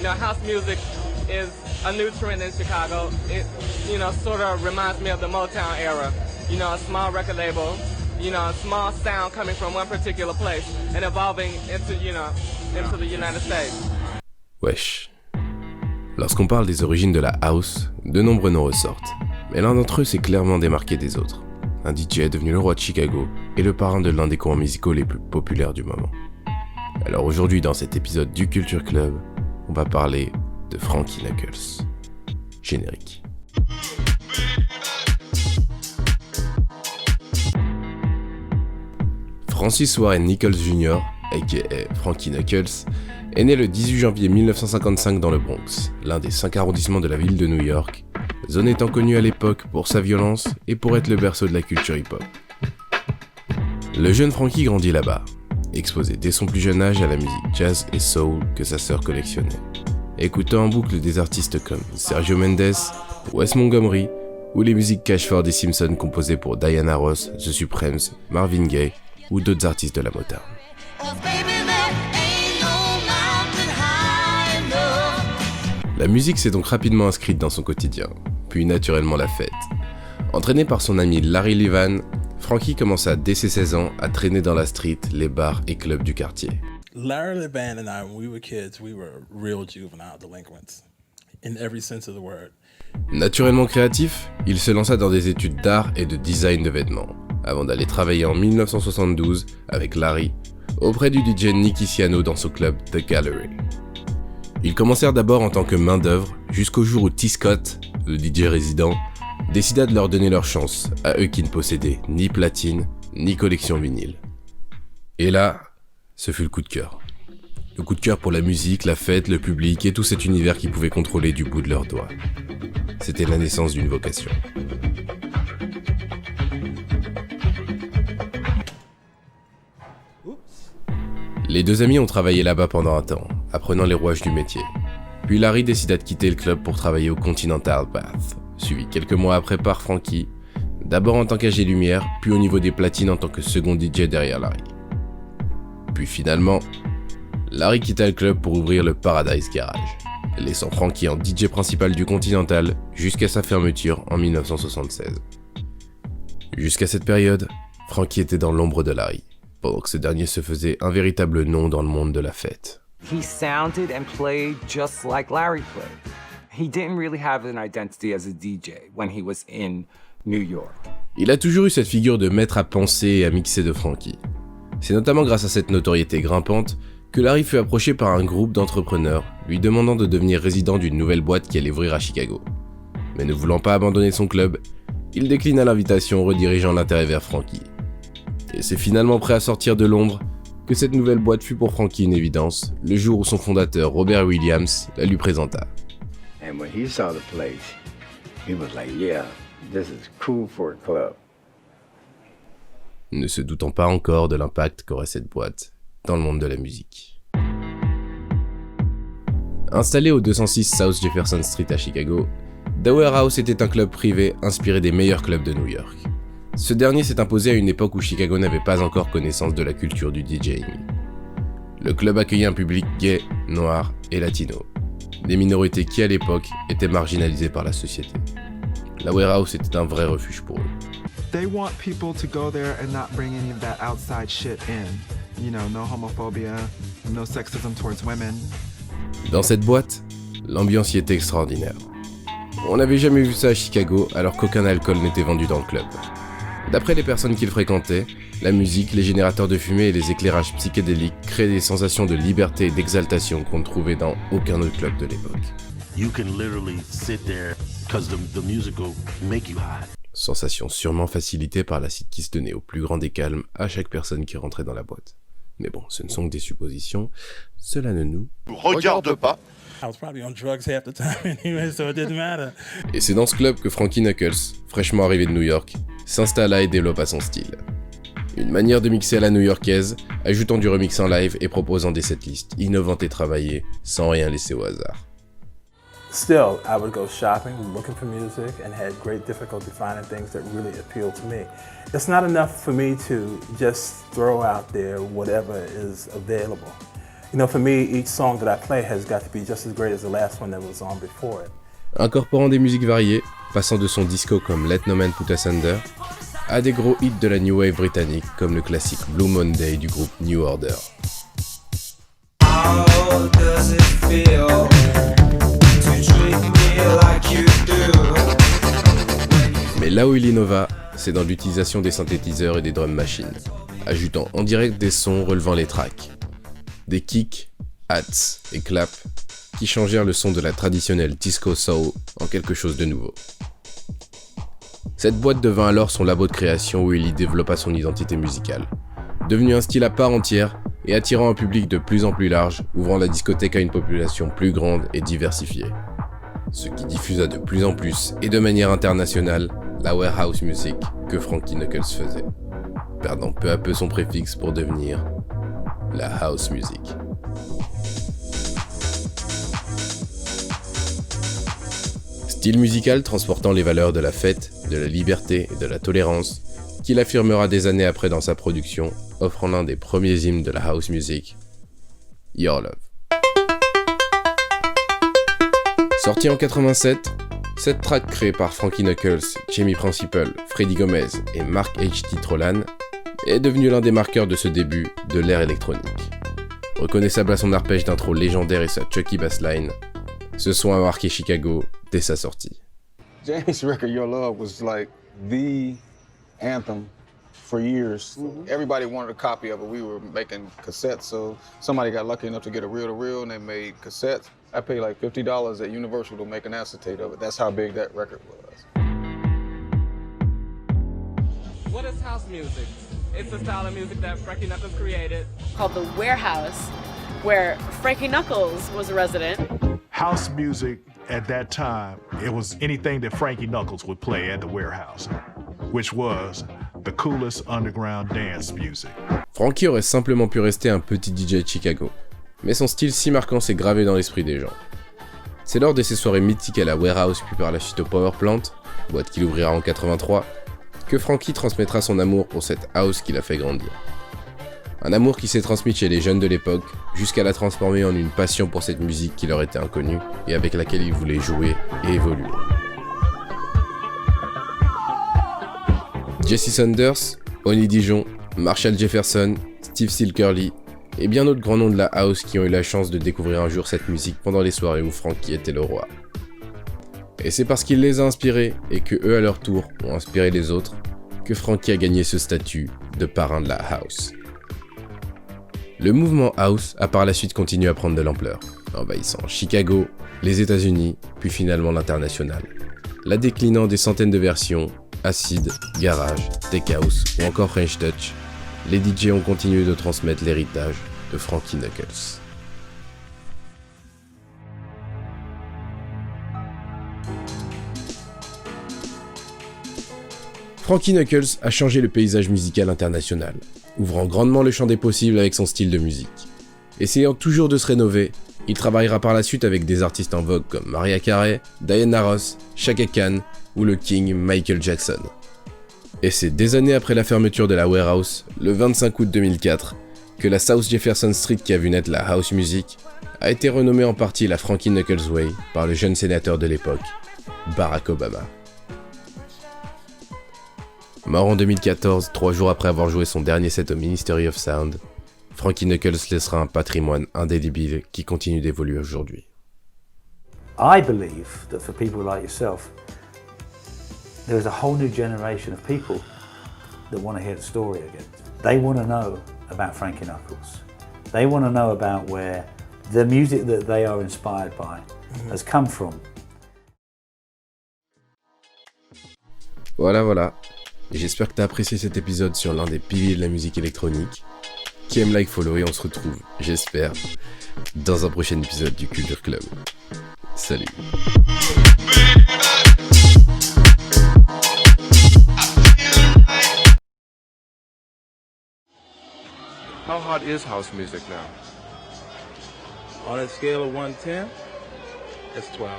House music is a new trend in Chicago. It, sort of reminds me of the Motown era. A small record label, a small sound coming from one particular place and evolving into the United States. Wesh. Lorsqu'on parle des origines de la house, de nombreux noms ressortent. Mais l'un d'entre eux s'est clairement démarqué des autres. Un DJ devenu le roi de Chicago et le parrain de l'un des courants musicaux les plus populaires du moment. Alors aujourd'hui, dans cet épisode du Culture Club, on va parler de Frankie Knuckles. Générique. Francis Warren Nichols Jr., aka Frankie Knuckles, est né le 18 janvier 1955 dans le Bronx, l'un des 5 arrondissements de la ville de New York, zone étant connue à l'époque pour sa violence et pour être le berceau de la culture hip-hop. Le jeune Frankie grandit là-bas, exposé dès son plus jeune âge à la musique jazz et soul que sa sœur collectionnait, écoutant en boucle des artistes comme Sergio Mendes, Wes Montgomery ou les musiques Cashford et Simpson composées pour Diana Ross, The Supremes, Marvin Gaye ou d'autres artistes de la Motown. La musique s'est donc rapidement inscrite dans son quotidien, puis naturellement la fête. Entraîné par son ami Larry Levan, Frankie commença dès ses 16 ans à traîner dans la street, les bars et clubs du quartier. Larry Levan and I, when we were kids, we were real juvenile delinquents, in every sense of the word. Naturellement créatif, il se lança dans des études d'art et de design de vêtements, avant d'aller travailler en 1972 avec Larry, auprès du DJ Nicky Siano dans son club The Gallery. Ils commencèrent d'abord en tant que main-d'œuvre, jusqu'au jour où T. Scott, le DJ résident, décida de leur donner leur chance, à eux qui ne possédaient ni platine, ni collection vinyle. Et là, ce fut le coup de cœur. Le coup de cœur pour la musique, la fête, le public et tout cet univers qu'ils pouvaient contrôler du bout de leurs doigts. C'était la naissance d'une vocation. Les deux amis ont travaillé là-bas pendant un temps, apprenant les rouages du métier. Puis Larry décida de quitter le club pour travailler au Continental Bath, suivi quelques mois après par Frankie, d'abord en tant qu'agent lumière, puis au niveau des platines en tant que second DJ derrière Larry. Puis finalement, Larry quitta le club pour ouvrir le Paradise Garage, laissant Frankie en DJ principal du Continental jusqu'à sa fermeture en 1976. Jusqu'à cette période, Frankie était dans l'ombre de Larry, pendant que ce dernier se faisait un véritable nom dans le monde de la fête. He sounded and played just like Larry played. He didn't really have an identity as a DJ when he was in New York. Il a toujours eu cette figure de maître à penser et à mixer de Frankie. C'est notamment grâce à cette notoriété grimpante que Larry fut approché par un groupe d'entrepreneurs lui demandant de devenir résident d'une nouvelle boîte qui allait ouvrir à Chicago. Mais ne voulant pas abandonner son club, il déclina l'invitation, redirigeant l'intérêt vers Frankie. Et c'est finalement prêt à sortir de l'ombre que cette nouvelle boîte fut pour Frankie une évidence, le jour où son fondateur Robert Williams la lui présenta. And when he saw the place, he was like, yeah, this is cool for a club. Ne se doutant pas encore de l'impact qu'aurait cette boîte dans le monde de la musique. Installé au 206 South Jefferson Street à Chicago, The Warehouse était un club privé inspiré des meilleurs clubs de New York. Ce dernier s'est imposé à une époque où Chicago n'avait pas encore connaissance de la culture du DJing. Le club accueillait un public gay, noir et latino, des minorités qui à l'époque étaient marginalisées par la société. La Warehouse était un vrai refuge pour eux. They want people to go there and not bring any of that outside shit in. You know, no homophobia, no sexism towards women. Dans cette boîte, l'ambiance y était extraordinaire. On n'avait jamais vu ça à Chicago alors qu'aucun alcool n'était vendu dans le club. D'après les personnes qui le fréquentaient, la musique, les générateurs de fumée et les éclairages psychédéliques créaient des sensations de liberté et d'exaltation qu'on ne trouvait dans aucun autre club de l'époque. You can literally sit there because the music will make you high. Sensation sûrement facilitée par l'acide qui se donnait au plus grand des calmes à chaque personne qui rentrait dans la boîte. Mais bon, ce ne sont que des suppositions, cela ne nous regarde pas. I was probably on drugs half the time anyway, so it didn't matter. Et c'est dans ce club que Frankie Knuckles, fraîchement arrivé de New York, s'installa et développa son style. Une manière de mixer à la new-yorkaise, ajoutant du remix en live et proposant des setlists innovantes et travaillées, sans rien laisser au hasard. Still, I would go shopping, looking for music, and had great difficulty finding things that really appealed to me. It's not enough for me to just throw out there whatever is available. You know, for me, each song that I play has got to be just as great as the last one that was on before it. Incorporant des musiques variées, passant de son disco comme Let No Man Put Us Under, à des gros hits de la New Wave britannique comme le classique Blue Monday du groupe New Order. How does it feel to treat me like you do? Mais là où il innova, c'est dans l'utilisation des synthétiseurs et des drum machines, ajoutant en direct des sons relevant les tracks. Des kicks, hats et claps qui changèrent le son de la traditionnelle disco soul en quelque chose de nouveau. Cette boîte devint alors son labo de création où il y développa son identité musicale, devenu un style à part entière et attirant un public de plus en plus large, ouvrant la discothèque à une population plus grande et diversifiée. Ce qui diffusa de plus en plus et de manière internationale la warehouse music que Frankie Knuckles faisait, perdant peu à peu son préfixe pour devenir la house music. Style musical transportant les valeurs de la fête, de la liberté et de la tolérance, qu'il affirmera des années après dans sa production, offrant l'un des premiers hymnes de la house music, Your Love. Sorti en 87, cette track créée par Frankie Knuckles, Jamie Principle, Freddie Gomez et Mark H.T. Trolan est devenue l'un des marqueurs de ce début de l'ère électronique. Reconnaissable à son arpège d'intro légendaire et sa Chucky bassline, ce son a marqué Chicago dès sa sortie. Jamie's record, Your Love, was like the anthem for years. Everybody wanted a copy of it. We were making cassettes, so somebody got lucky enough to get a reel-to-reel, and they made cassettes. I paid like $50 at Universal to make an acetate of it. That's how big that record was. What is house music? It's a style of music that Frankie Knuckles created. Called the Warehouse, where Frankie Knuckles was a resident. House music at that time, it was anything that Frankie Knuckles would play at the Warehouse, which was the coolest underground dance music. Frankie aurait simplement pu rester un petit DJ de Chicago, mais son style si marquant s'est gravé dans l'esprit des gens. C'est lors de ses soirées mythiques à la Warehouse puis par la suite au Power Plant, boîte qu'il ouvrira en 83, que Frankie transmettra son amour pour cette house qui l'a fait grandir. Un amour qui s'est transmis chez les jeunes de l'époque, jusqu'à la transformer en une passion pour cette musique qui leur était inconnue et avec laquelle ils voulaient jouer et évoluer. Jesse Saunders, Only Dijon, Marshall Jefferson, Steve Silkerly et bien d'autres grands noms de la house qui ont eu la chance de découvrir un jour cette musique pendant les soirées où Frankie était le roi. Et c'est parce qu'il les a inspirés et que eux à leur tour ont inspiré les autres que Frankie a gagné ce statut de parrain de la house. Le mouvement house a par la suite continué à prendre de l'ampleur, envahissant Chicago, les États-Unis, puis finalement l'international, la déclinant des centaines de versions, acid, garage, tech house ou encore French touch. Les DJ ont continué de transmettre l'héritage de Frankie Knuckles. Frankie Knuckles a changé le paysage musical international, ouvrant grandement le champ des possibles avec son style de musique. Essayant toujours de se rénover, il travaillera par la suite avec des artistes en vogue comme Mariah Carey, Diana Ross, Chaka Khan ou le King Michael Jackson. Et c'est des années après la fermeture de la Warehouse, le 25 août 2004, que la South Jefferson Street qui a vu naître la house music a été renommée en partie la Frankie Knuckles Way par le jeune sénateur de l'époque, Barack Obama. Mort en 2014, 3 jours après avoir joué son dernier set au Ministry of Sound, Frankie Knuckles laissera un patrimoine indélébile qui continue d'évoluer aujourd'hui. I believe that for people like yourself, there is a whole new generation of people that want to hear the story again. They want to know about Frankie Knuckles. They want to know about where the music that they are inspired by has come from. Voilà. J'espère que tu as apprécié cet épisode sur l'un des piliers de la musique électronique. Qui aime, like, follow et on se retrouve, j'espère, dans un prochain épisode du Culture Club. Salut. How hot is house music now? On a scale of 1 to 10, it's 12.